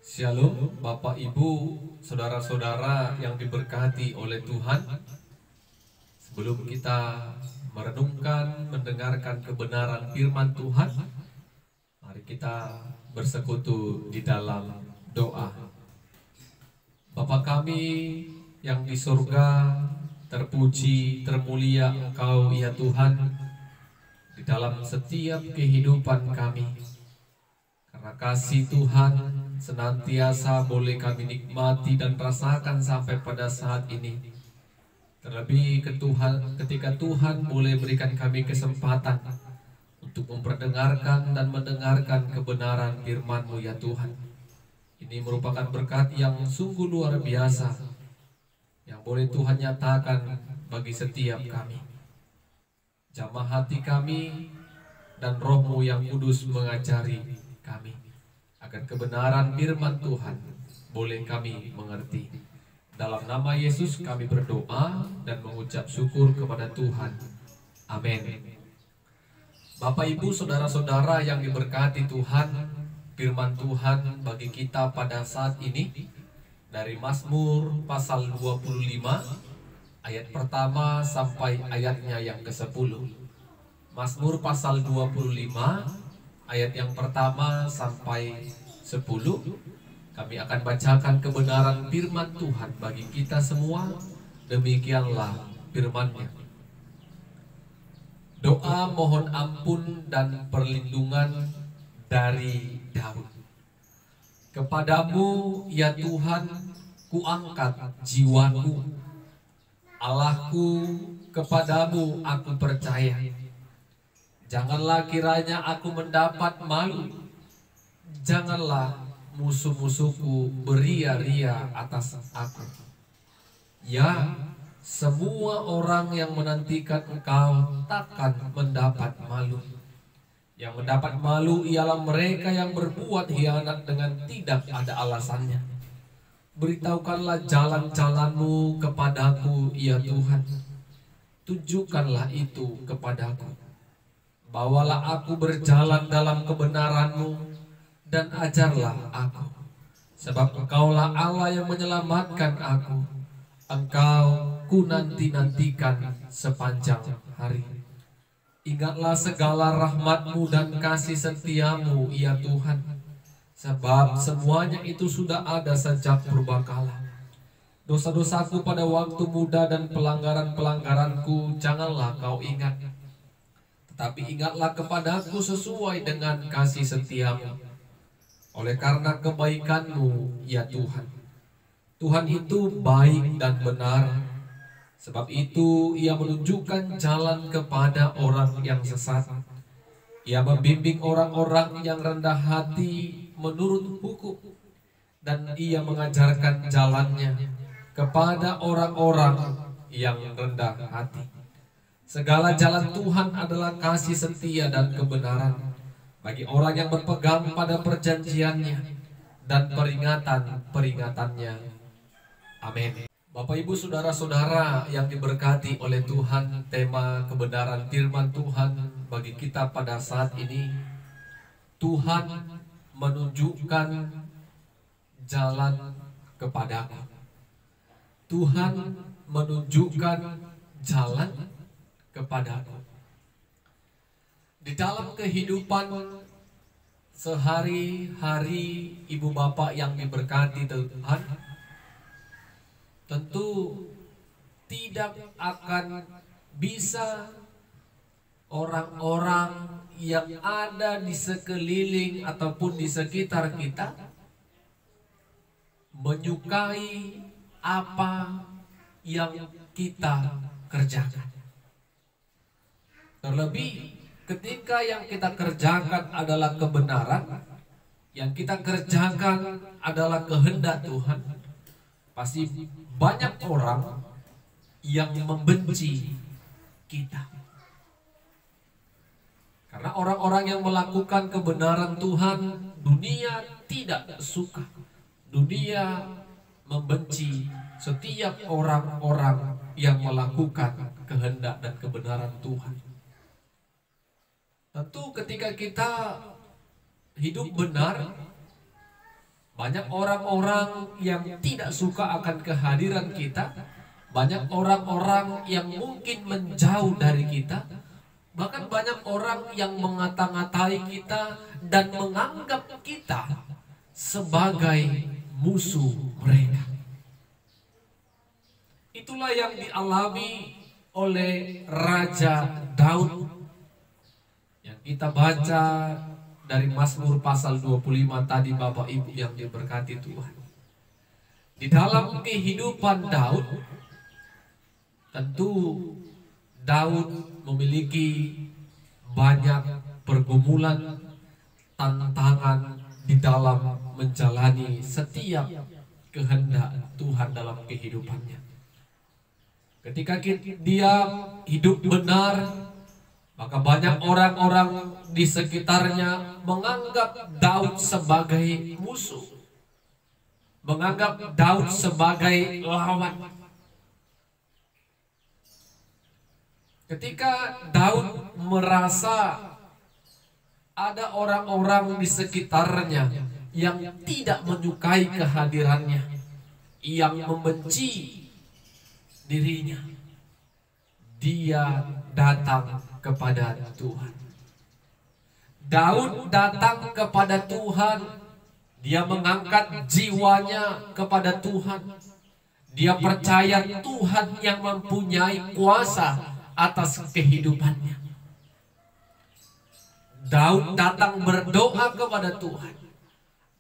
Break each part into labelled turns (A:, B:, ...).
A: Shalom, Bapak Ibu, saudara-saudara yang diberkati oleh Tuhan. Sebelum kita merenungkan, mendengarkan kebenaran firman Tuhan, mari kita bersekutu di dalam doa. Bapa kami yang di surga, terpuji, termulia Engkau ya Tuhan, di dalam setiap kehidupan kami. Karena kasih Tuhan senantiasa boleh kami nikmati dan rasakan sampai pada saat ini. Terlebih ketika Tuhan boleh berikan kami kesempatan untuk memperdengarkan dan mendengarkan kebenaran firman-Mu ya Tuhan. Ini merupakan berkat yang sungguh luar biasa yang boleh Tuhan nyatakan bagi setiap kami. Jamah hati kami dan Roh-Mu yang kudus mengajari kami agar kebenaran firman Tuhan boleh kami mengerti. Dalam nama Yesus kami berdoa dan mengucap syukur kepada Tuhan. Amin. Bapak Ibu saudara-saudara yang diberkati Tuhan, firman Tuhan bagi kita pada saat ini dari Mazmur pasal 25 ayat pertama sampai ayatnya yang ke-10. Mazmur pasal 25 ayat yang pertama sampai 10. Kami akan bacakan kebenaran firman Tuhan bagi kita semua. Demikianlah firman-Nya. Doa mohon ampun dan perlindungan dari Daud. Kepadamu ya Tuhan kuangkat jiwaku. Allahku, kepadamu aku percaya. Janganlah kiranya aku mendapat malu. Janganlah musuh-musuhku beria-ria atas aku. Ya, semua orang yang menantikan Engkau takkan mendapat malu. Yang mendapat malu ialah mereka yang berbuat hianat dengan tidak ada alasannya. Beritahukanlah jalan-jalan-Mu kepadaku, ya Tuhan. Tunjukkanlah itu kepadaku. Bawalah aku berjalan dalam kebenaran-Mu dan ajarlah aku. Sebab Engkaulah Allah yang menyelamatkan aku. Engkau ku nanti-nantikan sepanjang hari. Ingatlah segala rahmat-Mu dan kasih setia-Mu ya Tuhan. Sebab semuanya itu sudah ada sejak purbakala. Dosa-dosaku pada waktu muda dan pelanggaran-pelanggaranku janganlah Kau ingat. Tetapi ingatlah kepadaku sesuai dengan kasih setia-Mu. Oleh karena kebaikan-Mu ya Tuhan. Tuhan itu baik dan benar. Sebab itu Ia menunjukkan jalan kepada orang yang sesat. Ia membimbing orang-orang yang rendah hati menurut hukum. Dan Ia mengajarkan jalannya kepada orang-orang yang rendah hati. Segala jalan Tuhan adalah kasih setia dan kebenaran bagi orang yang berpegang pada perjanjiannya dan peringatan-peringatannya. Amin. Bapak Ibu saudara-saudara yang diberkati oleh Tuhan, tema kebenaran firman Tuhan bagi kita pada saat ini, Tuhan menunjukkan jalan kepadaku. Tuhan menunjukkan jalan kepadaku. Di dalam kehidupan sehari-hari ibu bapak yang diberkati Tuhan, tentu tidak akan bisa orang-orang yang ada di sekeliling ataupun di sekitar kita menyukai apa yang kita kerjakan. Terlebih ketika yang kita kerjakan adalah kebenaran, yang kita kerjakan adalah kehendak Tuhan, pasti banyak orang yang membenci kita. Karena orang-orang yang melakukan kebenaran Tuhan, dunia tidak suka. Dunia membenci setiap orang-orang yang melakukan kehendak dan kebenaran Tuhan. Tentu ketika kita hidup benar, Banyak orang-orang yang tidak suka akan kehadiran kita. Banyak orang-orang yang mungkin menjauh dari kita. Bahkan banyak orang yang mengata-ngatai kita dan menganggap kita sebagai musuh mereka. Itulah yang dialami oleh Raja Daud yang kita baca dari Mazmur pasal 25 tadi, Bapak Ibu yang diberkati Tuhan. Di dalam kehidupan Daud, tentu Daud memiliki banyak pergumulan, tantangan di dalam menjalani setiap kehendak Tuhan dalam kehidupannya. Ketika dia hidup benar, maka banyak orang-orang di sekitarnya menganggap Daud sebagai musuh, menganggap Daud sebagai lawan. Ketika Daud merasa ada orang-orang di sekitarnya yang tidak menyukai kehadirannya, yang membenci dirinya, dia datang kepada Tuhan. Daud datang kepada Tuhan. Dia mengangkat jiwanya kepada Tuhan. Dia percaya Tuhan yang mempunyai kuasa atas kehidupannya. Daud datang berdoa kepada Tuhan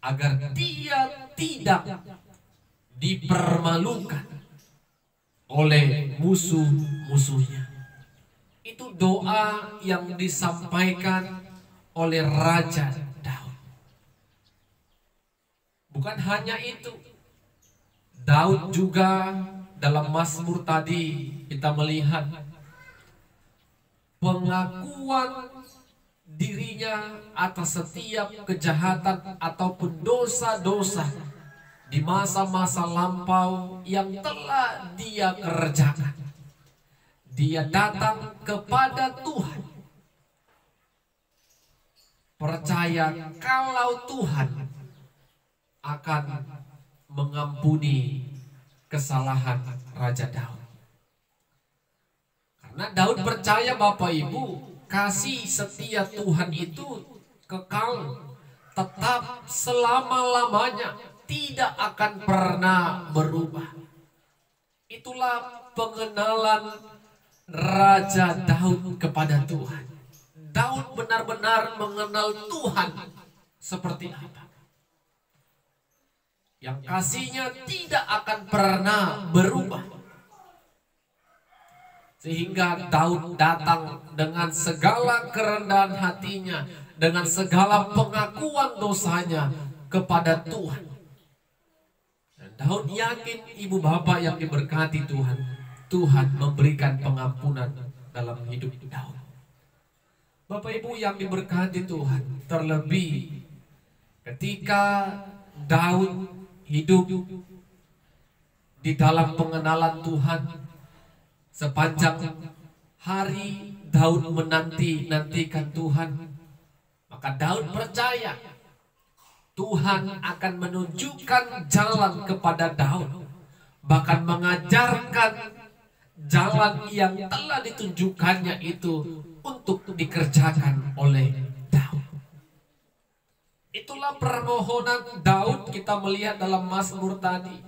A: agar dia tidak dipermalukan oleh musuh-musuhnya. Itu doa yang disampaikan oleh Raja Daud. Bukan hanya itu, Daud juga dalam Mazmur tadi kita melihat pengakuan dirinya atas setiap kejahatan ataupun dosa-dosa di masa-masa lampau yang telah dia kerjakan. Dia datang kepada Tuhan, percaya kalau Tuhan akan mengampuni kesalahan Raja Daud. Karena Daud percaya, Bapak Ibu, kasih setia Tuhan itu kekal, tetap selama-lamanya, tidak akan pernah berubah. Itulah pengenalan Raja Daud kepada Tuhan. Daud benar-benar mengenal Tuhan seperti apa, yang kasihnya tidak akan pernah berubah. Sehingga Daud datang dengan segala kerendahan hatinya, dengan segala pengakuan dosanya kepada Tuhan. Dan Daud yakin, ibu bapak yang diberkati Tuhan, Tuhan memberikan pengampunan dalam hidup Daud. Bapak ibu yang diberkati Tuhan, terlebih ketika Daud hidup di dalam pengenalan Tuhan, sepanjang hari Daud menanti-nantikan Tuhan, maka Daud percaya Tuhan akan menunjukkan jalan kepada Daud, bahkan mengajarkan jalan yang telah ditunjukkannya itu untuk dikerjakan oleh Daud. Itulah permohonan Daud, kita melihat dalam Mazmur tadi.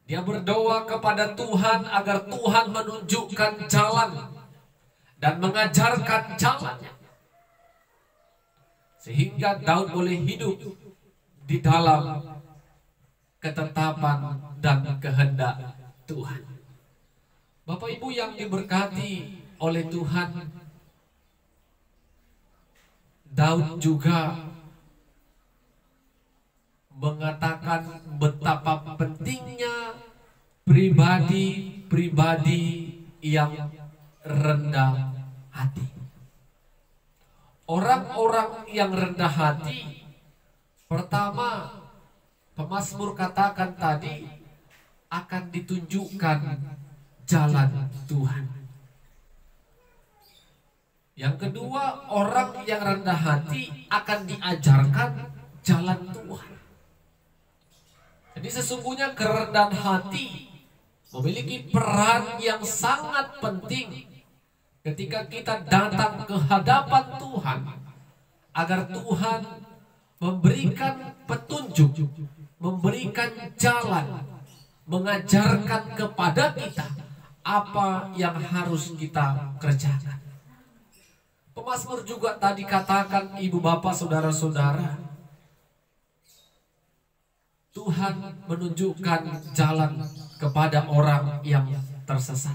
A: Dia berdoa kepada Tuhan agar Tuhan menunjukkan jalan dan mengajarkan jalannya, sehingga Daud boleh hidup di dalam ketetapan dan kehendak Tuhan. Bapak Ibu yang diberkati oleh Tuhan, Daud juga mengatakan betapa pentingnya pribadi-pribadi yang rendah hati. Orang-orang yang rendah hati, pertama, pemazmur katakan tadi, akan ditunjukkan jalan Tuhan. Yang kedua, orang yang rendah hati akan diajarkan jalan Tuhan. Jadi sesungguhnya kerendahan hati memiliki peran yang sangat penting ketika kita datang ke hadapan Tuhan, agar Tuhan memberikan petunjuk, memberikan jalan, mengajarkan kepada kita apa yang harus kita kerjakan. Pemazmur juga tadi katakan, ibu bapak saudara-saudara, Tuhan menunjukkan jalan kepada orang yang tersesat.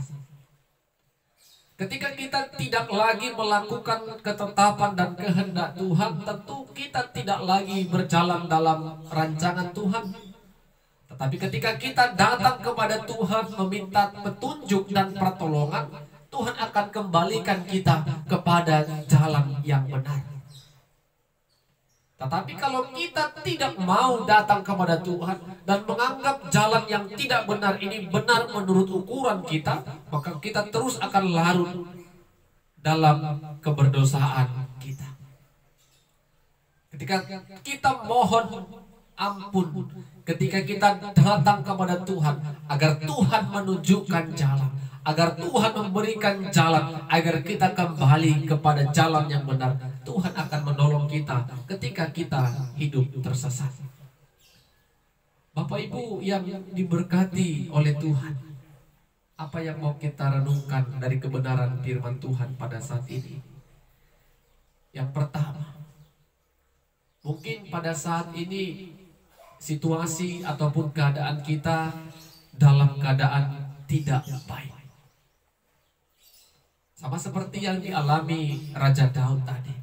A: Ketika kita tidak lagi melakukan ketetapan dan kehendak Tuhan, tentu kita tidak lagi berjalan dalam rancangan Tuhan. Tetapi ketika kita datang kepada Tuhan meminta petunjuk dan pertolongan, Tuhan akan kembalikan kita kepada jalan yang benar. Tetapi kalau kita tidak mau datang kepada Tuhan dan menganggap jalan yang tidak benar ini benar menurut ukuran kita, maka kita terus akan larut dalam keberdosaan kita. Ketika kita mohon ampun, ketika kita datang kepada Tuhan, agar Tuhan menunjukkan jalan, agar Tuhan memberikan jalan, agar kita kembali kepada jalan yang benar, Tuhan akan menolong kita ketika kita hidup tersesat. Bapak Ibu yang diberkati oleh Tuhan, apa yang mau kita renungkan dari kebenaran firman Tuhan pada saat ini? Yang pertama, mungkin pada saat ini situasi ataupun keadaan kita dalam keadaan tidak baik, sama seperti yang dialami Raja Daud tadi.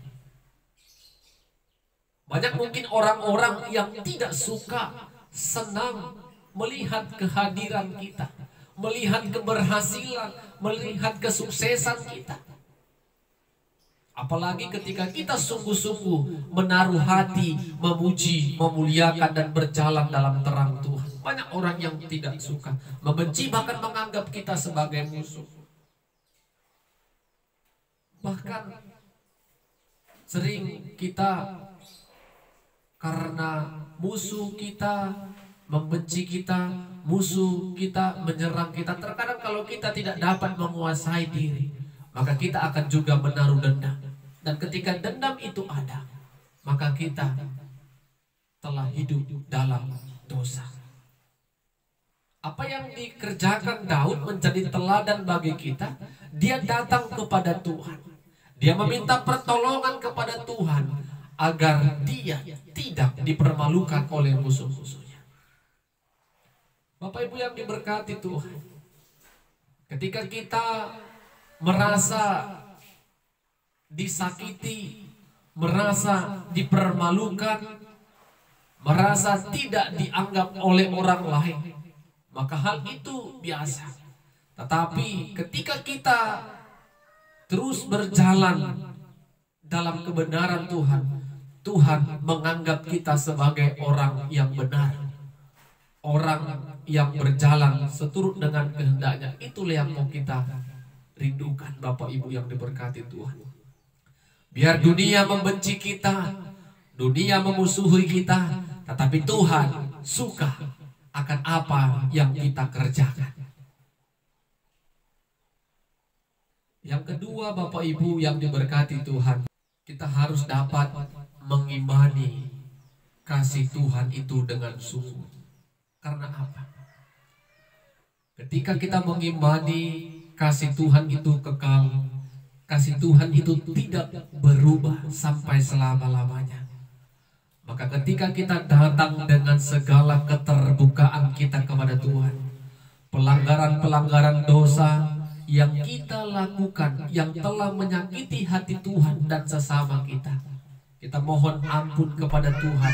A: Banyak mungkin orang-orang yang tidak suka, senang melihat kehadiran kita, melihat keberhasilan, melihat kesuksesan kita. Apalagi ketika kita sungguh-sungguh menaruh hati, memuji, memuliakan dan berjalan dalam terang Tuhan. Banyak orang yang tidak suka, membenci, bahkan menganggap kita sebagai musuh. Bahkan sering kita karena musuh kita membenci kita, musuh kita menyerang kita. Terkadang kalau kita tidak dapat menguasai diri, maka kita akan juga menaruh dendam. Dan ketika dendam itu ada, maka kita telah hidup dalam dosa. Apa yang dikerjakan Daud menjadi teladan bagi kita. Dia datang kepada Tuhan, dia meminta pertolongan kepada Tuhan agar dia tidak dipermalukan oleh musuh-musuhnya. Bapak Ibu yang diberkati Tuhan, ketika kita merasa disakiti, merasa dipermalukan, merasa tidak dianggap oleh orang lain, maka hal itu biasa. Tetapi ketika kita terus berjalan dalam kebenaran Tuhan, Tuhan menganggap kita sebagai orang yang benar, orang yang berjalan seturut dengan kehendaknya. Itulah yang mau kita rindukan, Bapak Ibu yang diberkati Tuhan. Biar dunia membenci kita, dunia memusuhi kita, tetapi Tuhan suka akan apa yang kita kerjakan. Yang kedua, Bapak Ibu yang diberkati Tuhan, kita harus dapat mengimani kasih Tuhan itu dengan sungguh. Karena apa? Ketika kita mengimani kasih Tuhan itu kekal, kasih Tuhan itu tidak berubah sampai selama-lamanya, maka ketika kita datang dengan segala keterbukaan kita kepada Tuhan, pelanggaran-pelanggaran dosa yang kita lakukan, yang telah menyakiti hati Tuhan dan sesama kita, kita mohon ampun kepada Tuhan,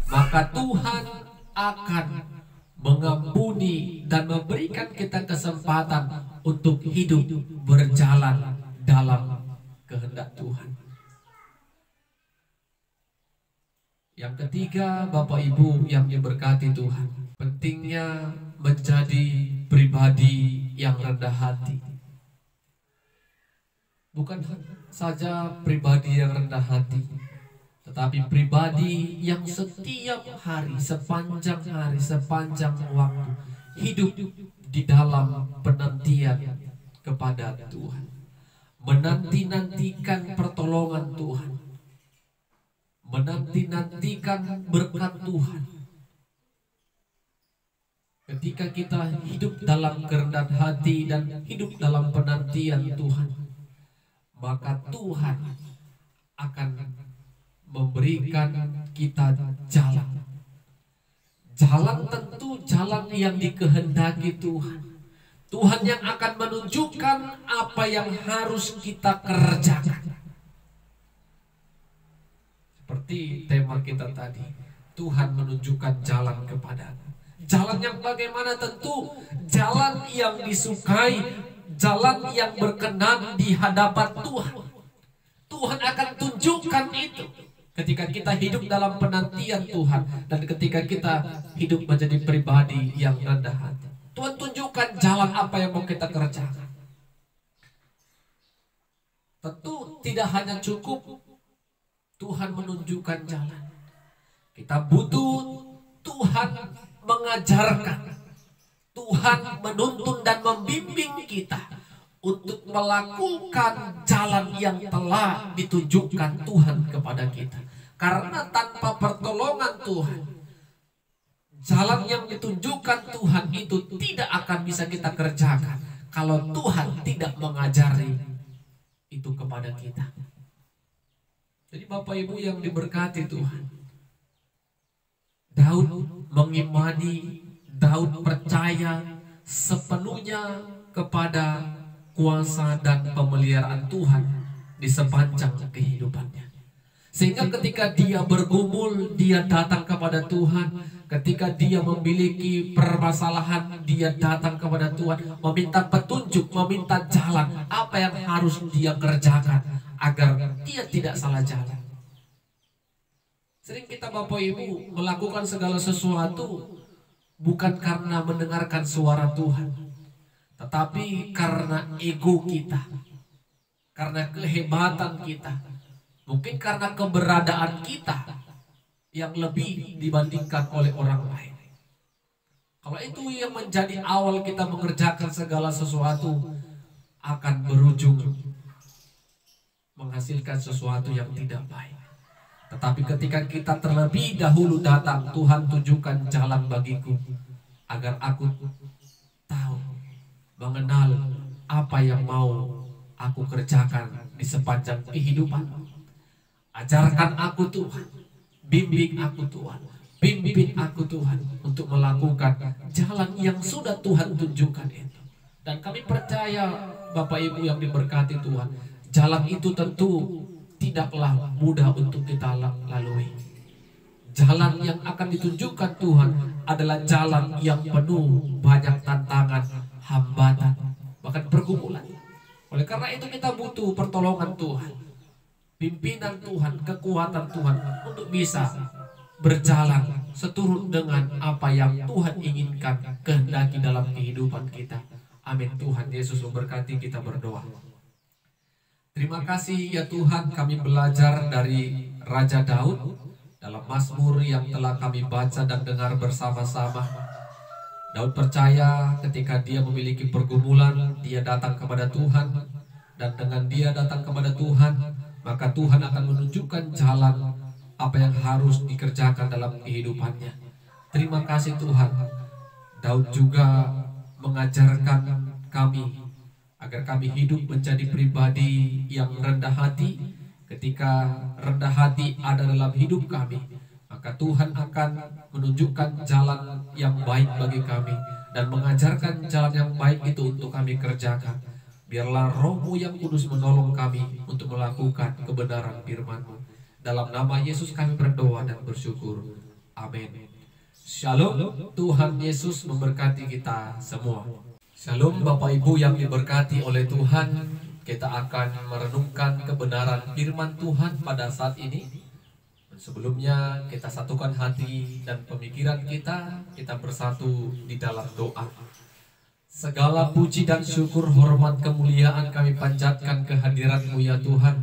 A: maka Tuhan akan mengampuni dan memberikan kita kesempatan untuk hidup berjalan dalam kehendak Tuhan. Yang ketiga, Bapak Ibu yang diberkati Tuhan, pentingnya menjadi pribadi yang rendah hati. Bukan saja pribadi yang rendah hati, tetapi pribadi yang setiap hari, sepanjang waktu hidup di dalam penantian kepada Tuhan, menanti-nantikan pertolongan Tuhan, menanti-nantikan berkat Tuhan. Ketika kita hidup dalam kerendahan hati dan hidup dalam penantian Tuhan, maka Tuhan akan memberikan kita jalan. Jalan tentu jalan yang dikehendaki Tuhan. Tuhan yang akan menunjukkan apa yang harus kita kerjakan. Seperti tema kita tadi, Tuhan menunjukkan jalan kepadaku. Jalan yang bagaimana? Tentu jalan yang disukai, jalan yang berkenan di hadapan Tuhan. Tuhan akan tunjukkan itu ketika kita hidup dalam penantian Tuhan dan ketika kita hidup menjadi pribadi yang rendah hati. Tuhan tunjukkan jalan apa yang mau kita kerjakan. Tentu tidak hanya cukup Tuhan menunjukkan jalan. Kita butuh Tuhan mengajarkan, Tuhan menuntun dan membimbing kita untuk melakukan jalan yang telah ditunjukkan Tuhan kepada kita. Karena tanpa pertolongan Tuhan, jalan yang ditunjukkan Tuhan itu tidak akan bisa kita kerjakan kalau Tuhan tidak mengajari itu kepada kita. Jadi Bapak Ibu yang diberkati Tuhan, Daud mengimani, Daud percaya sepenuhnya kepada kuasa dan pemeliharaan Tuhan di sepanjang kehidupannya. Sehingga ketika dia bergumul, dia datang kepada Tuhan. Ketika dia memiliki permasalahan, dia datang kepada Tuhan, meminta petunjuk, meminta jalan apa yang harus dia kerjakan agar dia tidak salah jalan. Sering kita Bapak Ibu melakukan segala sesuatu bukan karena mendengarkan suara Tuhan, tetapi karena ego kita, karena kehebatan kita, mungkin karena keberadaan kita yang lebih dibandingkan oleh orang lain. Kalau itu yang menjadi awal kita mengerjakan segala sesuatu, akan berujung menghasilkan sesuatu yang tidak baik. Tetapi ketika kita terlebih dahulu datang, Tuhan tunjukkan jalan bagiku agar aku tahu, mengenal apa yang mau aku kerjakan di sepanjang kehidupan. Ajarkan aku Tuhan, bimbing aku Tuhan, pimpin aku Tuhan untuk melakukan jalan yang sudah Tuhan tunjukkan itu. Dan kami percaya Bapak Ibu yang diberkati Tuhan, jalan itu tentu tidaklah mudah untuk kita lalui. Jalan yang akan ditunjukkan Tuhan adalah jalan yang penuh banyak tantangan, hambatan, bahkan pergumulan. Oleh karena itu kita butuh pertolongan Tuhan, pimpinan Tuhan, kekuatan Tuhan untuk bisa berjalan seturut dengan apa yang Tuhan inginkan, kehendaki dalam kehidupan kita. Amin. Tuhan Yesus memberkati, kita berdoa. Terima kasih ya Tuhan, kami belajar dari Raja Daud dalam Mazmur yang telah kami baca dan dengar bersama-sama. Daud percaya ketika dia memiliki pergumulan, dia datang kepada Tuhan, dan dengan dia datang kepada Tuhan, maka Tuhan akan menunjukkan jalan apa yang harus dikerjakan dalam kehidupannya. Terima kasih Tuhan. Daud juga mengajarkan kami agar kami hidup menjadi pribadi yang rendah hati. Ketika rendah hati ada dalam hidup kami, maka Tuhan akan menunjukkan jalan yang baik bagi kami dan mengajarkan jalan yang baik itu untuk kami kerjakan. Biarlah Roh-Mu yang kudus menolong kami untuk melakukan kebenaran firman-Mu. Dalam nama Yesus kami berdoa dan bersyukur. Amin. Shalom. Tuhan Yesus memberkati kita semua. Shalom Bapak Ibu yang diberkati oleh Tuhan. Kita akan merenungkan kebenaran firman Tuhan pada saat ini. Sebelumnya kita satukan hati dan pemikiran kita bersatu di dalam doa. Segala puji dan syukur, hormat, kemuliaan kami panjatkan kehadiran-Mu ya Tuhan.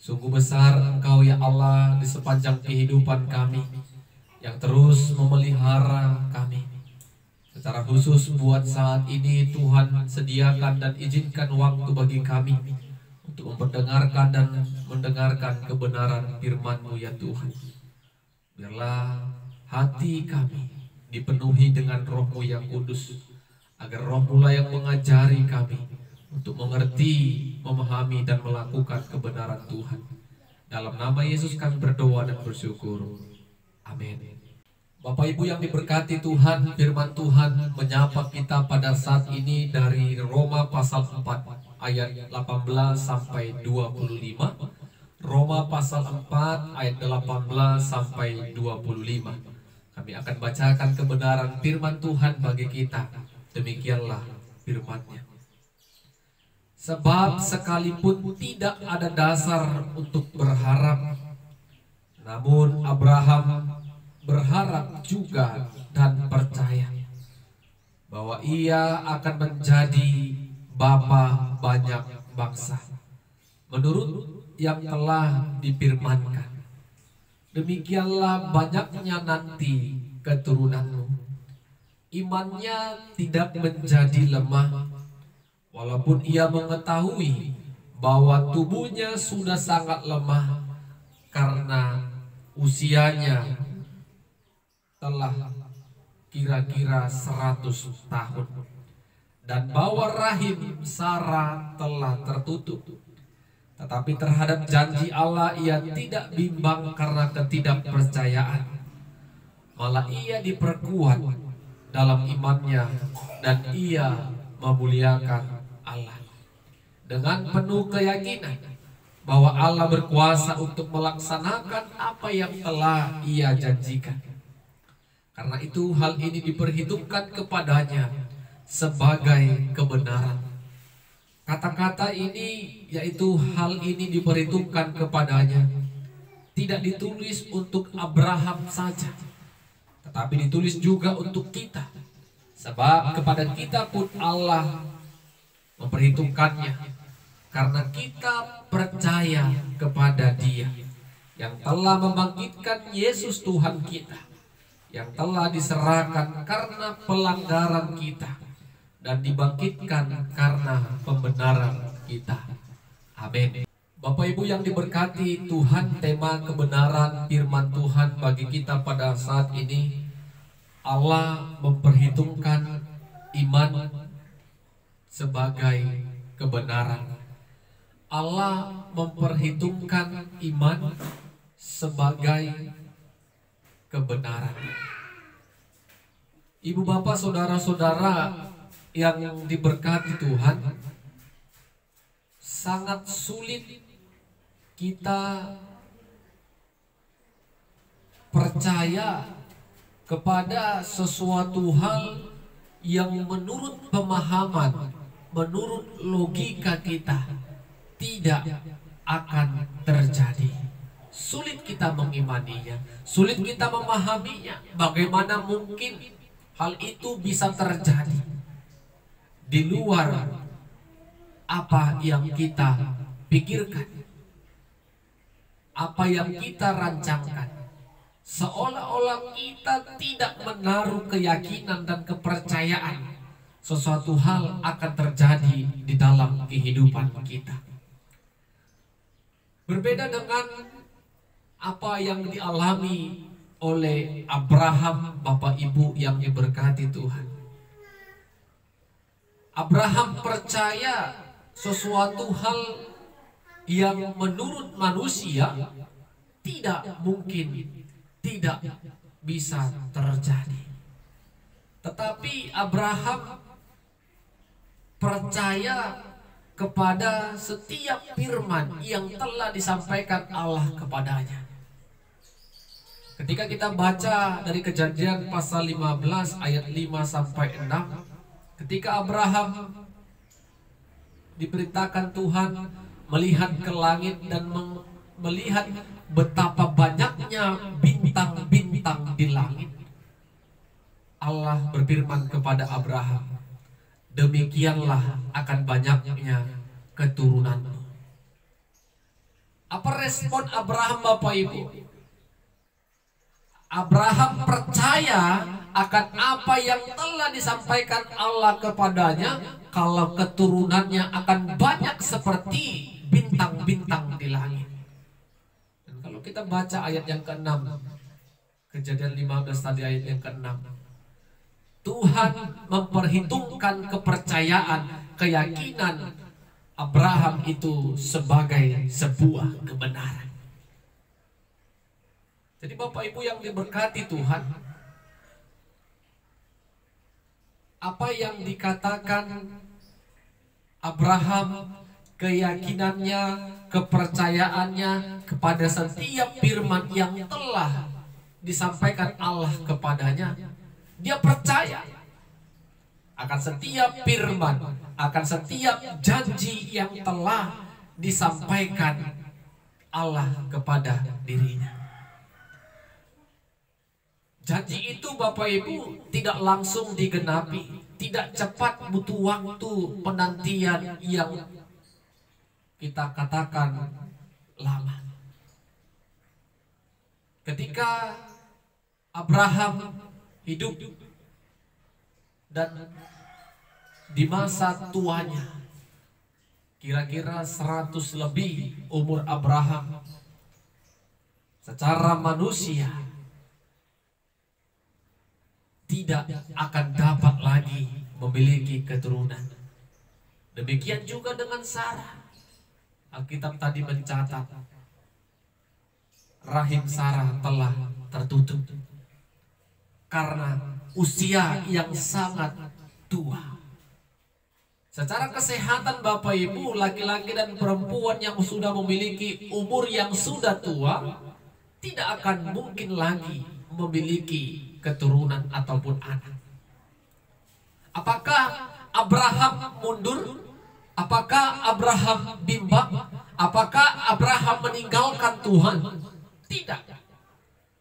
A: Sungguh besar Engkau ya Allah di sepanjang kehidupan kami, yang terus memelihara kami. Secara khusus buat saat ini Tuhan sediakan dan izinkan waktu bagi kami untuk memperdengarkan dan mendengarkan kebenaran firman-Mu ya Tuhan. Biarlah hati kami dipenuhi dengan Roh-Mu yang kudus, agar Roh-Mu lah yang mengajari kami untuk mengerti, memahami, dan melakukan kebenaran Tuhan. Dalam nama Yesus kami berdoa dan bersyukur. Amin. Bapak Ibu yang diberkati Tuhan, firman Tuhan menyapa kita pada saat ini dari Roma pasal 4 ayat 18 sampai 25. Roma pasal 4 ayat 18 sampai 25. Kami akan bacakan kebenaran firman Tuhan bagi kita. Demikianlah firman-Nya. Sebab sekalipun tidak ada dasar untuk berharap, namun Abraham berharap juga dan percaya bahwa ia akan menjadi bapa banyak bangsa, menurut yang telah difirmankan, demikianlah banyaknya nanti keturunanmu. Imannya tidak menjadi lemah, walaupun ia mengetahui bahwa tubuhnya sudah sangat lemah karena usianya telah kira-kira 100 tahun, dan bahwa rahim Sarah telah tertutup. Tetapi terhadap janji Allah ia tidak bimbang karena ketidakpercayaan, malah ia diperkuat dalam imannya dan ia memuliakan Allah dengan penuh keyakinan bahwa Allah berkuasa untuk melaksanakan apa yang telah ia janjikan. Karena itu hal ini diperhitungkan kepadanya sebagai kebenaran. Kata-kata ini, yaitu hal ini diperhitungkan kepadanya, tidak ditulis untuk Abraham saja, tetapi ditulis juga untuk kita. Sebab kepada kita pun Allah memperhitungkannya, karena kita percaya kepada Dia yang telah membangkitkan Yesus Tuhan kita, yang telah diserahkan karena pelanggaran kita dan dibangkitkan karena pembenaran kita. Amin. Bapak Ibu yang diberkati Tuhan, tema kebenaran firman Tuhan bagi kita pada saat ini, Allah memperhitungkan iman sebagai kebenaran. Allah memperhitungkan iman sebagai kebenaran. Ibu bapak saudara-saudara yang diberkati Tuhan, sangat sulit kita percaya kepada sesuatu hal yang menurut pemahaman, menurut logika kita tidak akan terjadi. Sulit kita mengimaninya, sulit kita memahaminya. Bagaimana mungkin hal itu bisa terjadi di luar apa yang kita pikirkan, apa yang kita rancangkan. Seolah-olah kita tidak menaruh keyakinan dan kepercayaan sesuatu hal akan terjadi di dalam kehidupan kita. Berbeda dengan apa yang dialami oleh Abraham, Bapak Ibu yang diberkati Tuhan. Abraham percaya sesuatu hal yang menurut manusia tidak mungkin, tidak bisa terjadi. Tetapi Abraham percaya kepada setiap firman yang telah disampaikan Allah kepadanya. Ketika kita baca dari Kejadian pasal 15 ayat 5 sampai 6, ketika Abraham diperintahkan Tuhan melihat ke langit dan melihat betapa banyaknya bintang-bintang di langit, Allah berfirman kepada Abraham, demikianlah akan banyaknya keturunanmu. Apa respon Abraham, Bapak Ibu? Abraham percaya akan apa yang telah disampaikan Allah kepadanya, kalau keturunannya akan banyak seperti bintang-bintang di langit. Dan kalau kita baca ayat yang ke-6, Kejadian 15 tadi ayat yang ke-6, Tuhan memperhitungkan kepercayaan, keyakinan Abraham itu sebagai sebuah kebenaran. Jadi Bapak Ibu yang diberkati Tuhan, apa yang dikatakan Abraham, keyakinannya, kepercayaannya kepada setiap firman yang telah disampaikan Allah kepadanya, dia percaya akan setiap firman, akan setiap janji yang telah disampaikan Allah kepada dirinya. Janji itu Bapak Ibu tidak langsung digenapi, tidak cepat, butuh waktu penantian yang kita katakan lama. Ketika Abraham hidup dan di masa tuanya, kira-kira 100 lebih umur Abraham, secara manusia tidak akan dapat lagi memiliki keturunan. Demikian juga dengan Sarah. Alkitab tadi mencatat rahim Sarah telah tertutup karena usia yang sangat tua. Secara kesehatan Bapak Ibu, laki-laki dan perempuan yang sudah memiliki umur yang sudah tua tidak akan mungkin lagi memiliki keturunan ataupun anak. Apakah Abraham mundur? Apakah Abraham bimbang? Apakah Abraham meninggalkan Tuhan? Tidak.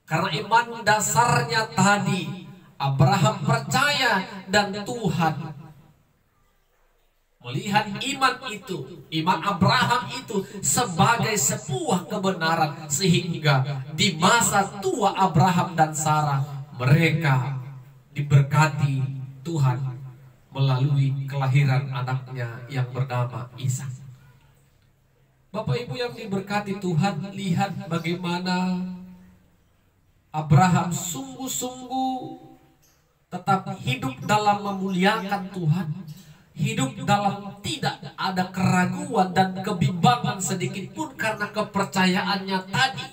A: Karena iman dasarnya tadi, Abraham percaya dan Tuhan melihat iman itu, iman Abraham itu sebagai sebuah kebenaran, sehingga di masa tua Abraham dan Sarah, mereka diberkati Tuhan melalui kelahiran anaknya yang bernama Ishak. Bapak Ibu yang diberkati Tuhan, lihat bagaimana Abraham sungguh-sungguh tetap hidup dalam memuliakan Tuhan, hidup dalam tidak ada keraguan dan kebimbangan sedikit pun karena kepercayaannya tadi,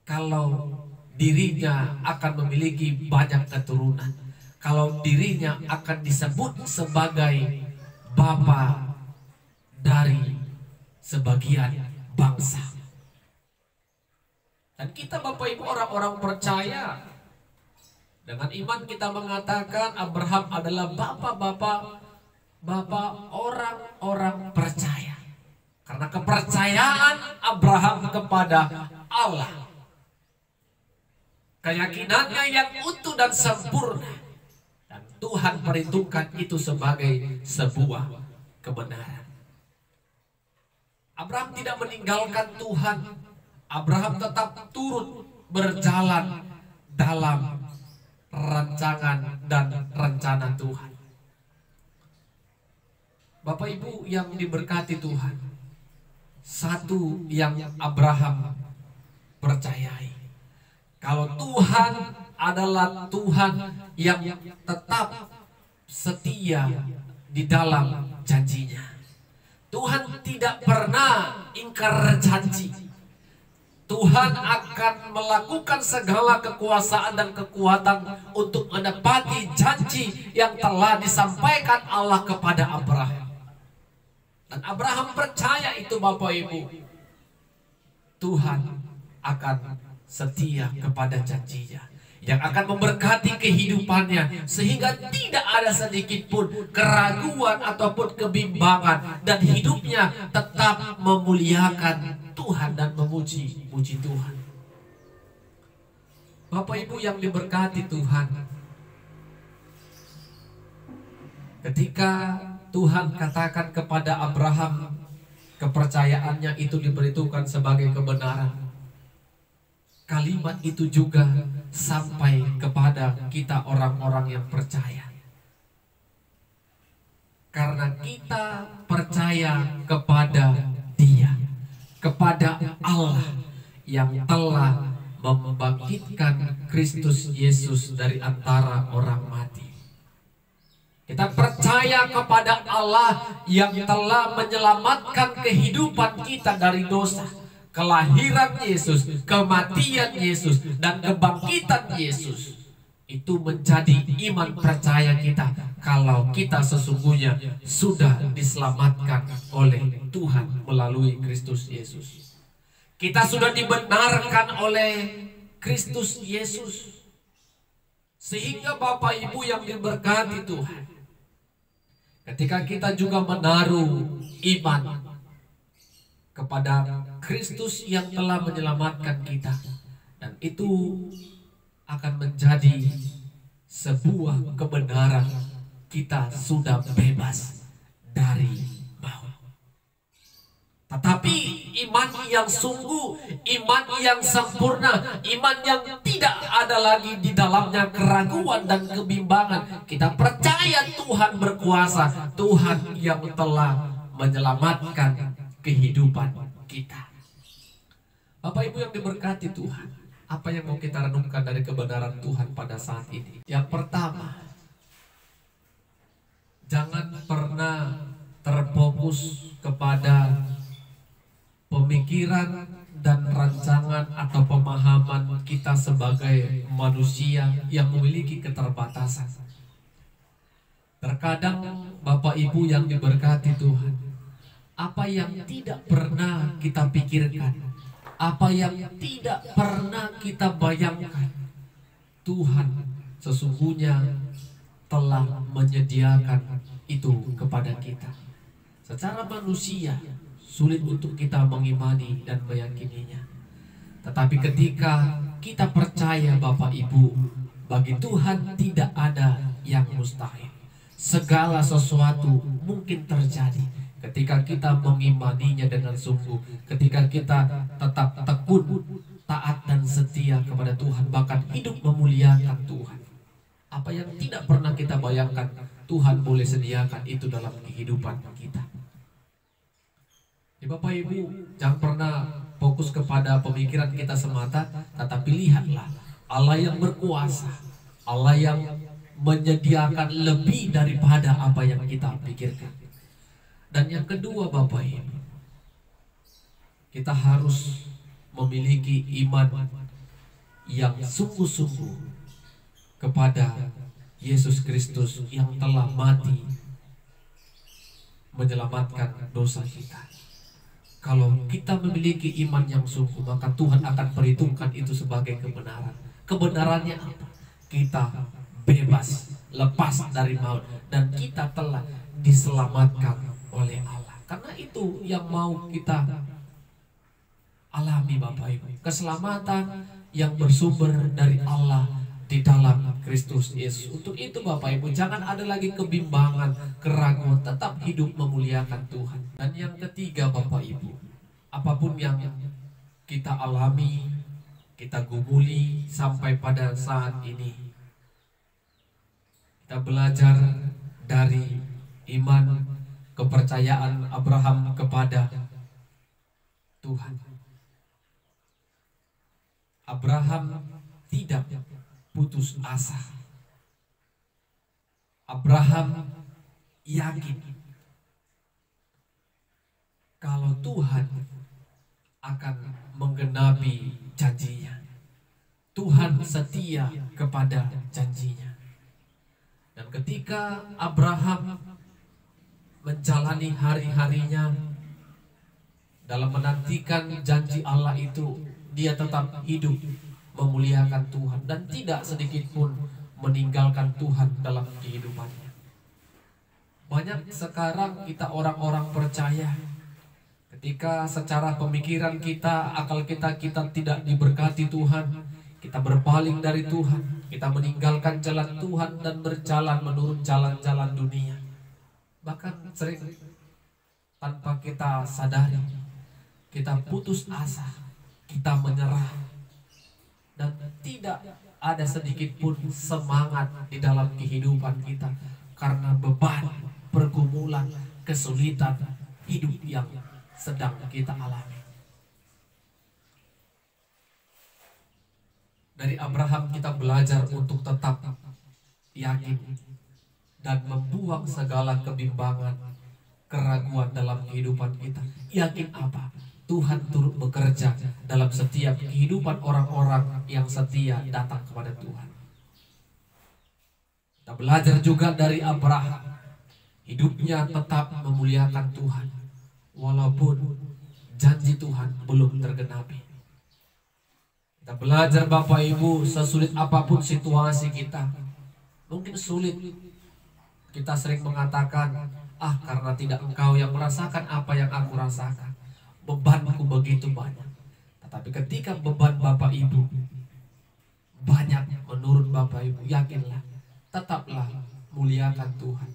A: kalau dirinya akan memiliki banyak keturunan, kalau dirinya akan disebut sebagai bapa dari sebagian bangsa. Dan kita Bapak Ibu orang-orang percaya, dengan iman kita mengatakan Abraham adalah bapak orang-orang percaya. Karena kepercayaan Abraham kepada Allah, keyakinannya yang utuh dan sempurna, dan Tuhan perhitungkan itu sebagai sebuah kebenaran. Abraham tidak meninggalkan Tuhan. Abraham tetap turut berjalan dalam rancangan dan rencana Tuhan. Bapak Ibu yang diberkati Tuhan, satu yang Abraham percayai, kalau Tuhan adalah Tuhan yang tetap setia di dalam janjinya. Tuhan tidak pernah ingkar janji. Tuhan akan melakukan segala kekuasaan dan kekuatan untuk menepati janji yang telah disampaikan Allah kepada Abraham. Dan Abraham percaya itu Bapak Ibu. Tuhan akan setia kepada janjinya, yang akan memberkati kehidupannya, sehingga tidak ada sedikit pun keraguan ataupun kebimbangan, dan hidupnya tetap memuliakan Tuhan dan memuji Tuhan. Bapak Ibu yang diberkati Tuhan, ketika Tuhan katakan kepada Abraham, kepercayaannya itu diperhitungkan sebagai kebenaran. Kalimat itu juga sampai kepada kita orang-orang yang percaya. Karena kita percaya kepada Dia, kepada Allah yang telah membangkitkan Kristus Yesus dari antara orang mati. Kita percaya kepada Allah yang telah menyelamatkan kehidupan kita dari dosa. Kelahiran Yesus, kematian Yesus, dan kebangkitan Yesus. Itu menjadi iman percaya kita kalau kita sesungguhnya sudah diselamatkan oleh Tuhan melalui Kristus Yesus. Kita sudah dibenarkan oleh Kristus Yesus. Sehingga Bapak Ibu yang diberkati Tuhan, ketika kita juga menaruh iman kepada Kristus yang telah menyelamatkan kita, dan itu akan menjadi sebuah kebenaran, kita sudah bebas dari maut. Tetapi iman yang sungguh, iman yang sempurna, iman yang tidak ada lagi di dalamnya keraguan dan kebimbangan. Kita percaya Tuhan berkuasa, Tuhan yang telah menyelamatkan kehidupan kita. Bapak Ibu yang diberkati Tuhan, apa yang mau kita renungkan dari kebenaran Tuhan pada saat ini? Yang pertama, jangan pernah terfokus kepada pemikiran dan rancangan atau pemahaman kita sebagai manusia yang memiliki keterbatasan. Terkadang Bapak Ibu yang diberkati Tuhan, apa yang tidak pernah kita pikirkan, apa yang tidak pernah kita bayangkan, Tuhan sesungguhnya telah menyediakan itu kepada kita. Secara manusia sulit untuk kita mengimani dan meyakininya. Tetapi ketika kita percaya Bapak Ibu, bagi Tuhan tidak ada yang mustahil. Segala sesuatu mungkin terjadi ketika kita mengimaninya dengan sungguh, ketika kita tetap tekun, taat dan setia kepada Tuhan, bahkan hidup memuliakan Tuhan. Apa yang tidak pernah kita bayangkan, Tuhan boleh sediakan itu dalam kehidupan kita. Bapak Ibu, jangan pernah fokus kepada pemikiran kita semata, tetapi lihatlah Allah yang berkuasa, Allah yang menyediakan lebih daripada apa yang kita pikirkan. Dan yang kedua Bapak Ibu, kita harus memiliki iman yang sungguh-sungguh kepada Yesus Kristus yang telah mati menyelamatkan dosa kita. Kalau kita memiliki iman yang sungguh, maka Tuhan akan perhitungkan itu sebagai kebenaran. Kebenarannya apa? Kita bebas, lepas dari maut, dan kita telah diselamatkan oleh Allah. Karena itu yang mau kita alami Bapak Ibu, keselamatan yang bersumber dari Allah di dalam Kristus Yesus. Untuk itu Bapak Ibu, jangan ada lagi kebimbangan, keraguan, tetap hidup memuliakan Tuhan. Dan yang ketiga Bapak Ibu, apapun yang kita alami, kita gumuli sampai pada saat ini, kita belajar dari iman kepercayaan Abraham kepada Tuhan. Abraham tidak putus asa. Abraham yakin kalau Tuhan akan menggenapi janjinya. Tuhan setia kepada janjinya. Dan ketika Abraham menjalani hari-harinya dalam menantikan janji Allah itu, dia tetap hidup memuliakan Tuhan dan tidak sedikit pun meninggalkan Tuhan dalam kehidupannya. Banyak sekarang kita orang-orang percaya, ketika secara pemikiran kita, akal kita tidak diberkati Tuhan, kita berpaling dari Tuhan, kita meninggalkan jalan Tuhan dan berjalan menurut jalan-jalan dunia. Bahkan sering tanpa kita sadari, kita putus asa, kita menyerah, dan tidak ada sedikit pun semangat di dalam kehidupan kita karena beban, pergumulan, kesulitan hidup yang sedang kita alami. Dari Abraham kita belajar untuk tetap yakin dan membuang segala kebimbangan, keraguan dalam kehidupan kita. Yakin apa? Tuhan turut bekerja dalam setiap kehidupan orang-orang yang setia datang kepada Tuhan. Kita belajar juga dari Abraham, hidupnya tetap memuliakan Tuhan walaupun janji Tuhan belum tergenapi. Kita belajar Bapak Ibu, sesulit apapun situasi kita, mungkin sulit, kita sering mengatakan, karena tidak engkau yang merasakan apa yang aku rasakan, bebanku begitu banyak. Tetapi ketika beban Bapak Ibu banyak menurut Bapak Ibu, yakinlah, tetaplah muliakan Tuhan,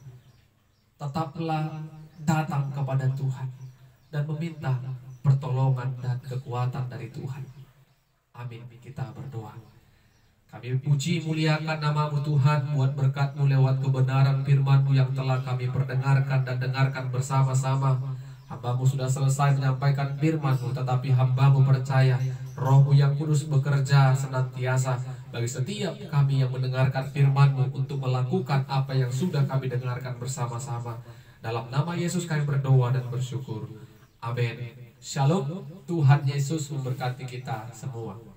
A: tetaplah datang kepada Tuhan dan meminta pertolongan dan kekuatan dari Tuhan. Amin. Kita berdoa. Kami puji muliakan nama-Mu Tuhan buat berkat-Mu lewat kebenaran firman-Mu yang telah kami perdengarkan dan dengarkan bersama-sama. Hamba-Mu sudah selesai menyampaikan firman-Mu, tetapi hamba-Mu percaya Roh-Mu yang kudus bekerja senantiasa bagi setiap kami yang mendengarkan firman-Mu untuk melakukan apa yang sudah kami dengarkan bersama-sama. Dalam nama Yesus kami berdoa dan bersyukur. Amin. Shalom. Tuhan Yesus memberkati kita semua.